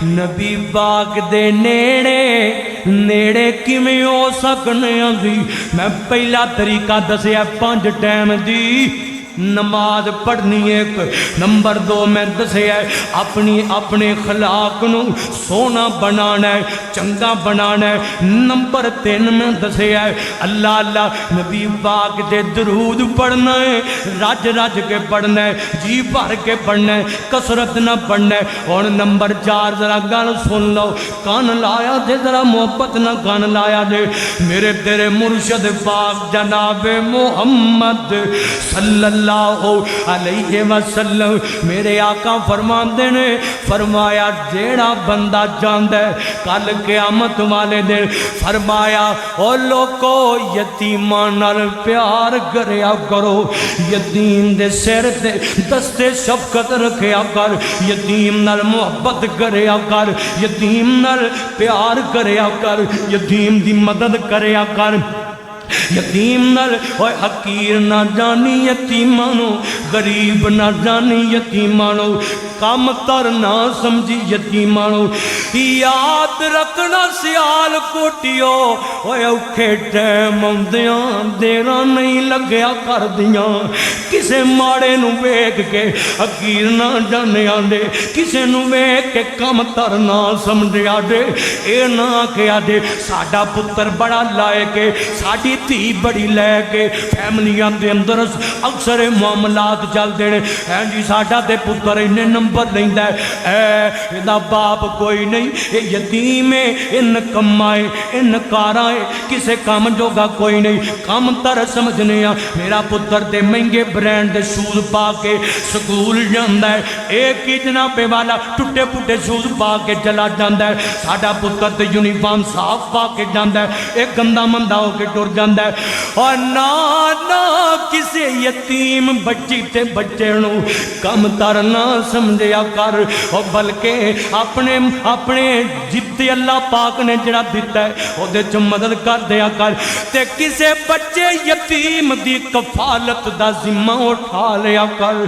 نبی پاک دے نیڑے کیویں ہو سکنے دی میں پہلا طریقہ دسیا 5 ٹائم دی نماز پڑھنی ایک نمبر 2 میں دسیا اپنے اخلاق نو سونا بنانا ہے چنگا بنانا ہے نمبر 3 میں دسیا اللہ اللہ نبی پاک دے درود پڑھنا ہے رج کے پڑھنا ہے جی بھر کے پڑھنا ہے کثرت نہ پڑھنا ہے اور نمبر 4 ذرا گل سن لو کان لایا دے ذرا محبت نہ کان لایا دے میرے تیرے مرشد پاک جناب محمد صلی اللہ علیہ وسلم میرے آقا فرماندے نے فرمایا جیڑا بندہ جاندا ہے کل قیامت والے دن فرمایا او لوکو یتیماں نال پیار کریا کرو یتیم دے سر تے دستے شفقت رکھیا کر یتیم نال محبت کریا کر یتیم نال پیار کریا کر یتیم دی مدد کریا کر یتیم نال اوے حقیر نہ جانی یتیمانو غریب نہ جانی یتیمانو کم تر نہ سمجھی یتیمانو یاد رکھنا سیال کوٹیو اوے اوکھے ٹائم اوندیاں دیرا نہیں لگیا کر دیاں کسے ماڑے نو ویکھ کے حقیر نہ جانیا دے کسے نو ویکھ کے کم تر نہ سمجھیا دے اے نہ کہیا دے ساڈا پتر بڑا لائے کے ساڈی تھی بڑی لے کے فیملیاں دے اندر اکثر معاملات چل دے ہیں جی ساڈا تے پتر انہیں نمبر لیندا ہے اے باپ کوئی نہیں اے یتیم ہے اے نکما ہے اے نکارا ہے کسے کام جوگا کوئی نہیں کم تر سمجھنے میرا پتر تے مہنگے برینڈ دے شوز پا کے سکول جاندا ہے ایک ہی جناب والا ٹوٹے پھوٹے شوز پا کے چلا جاندا ہے ساڈا پتر تے یونیفارم صاف پا کے جاندا ہے ایک گندا مندا ہو کے ٹر جاندا ہے اور نہ کسے یتیم بچی تے بچے نو کم تر نہ سمجھیا کر اور بلکہ اپنے جتے اللہ پاک نے جڑا دیتا ہے او دے چ مدد کر دیا کر تے کسے بچے یتیم دی کفالت دا ذمہ اٹھا لیا کر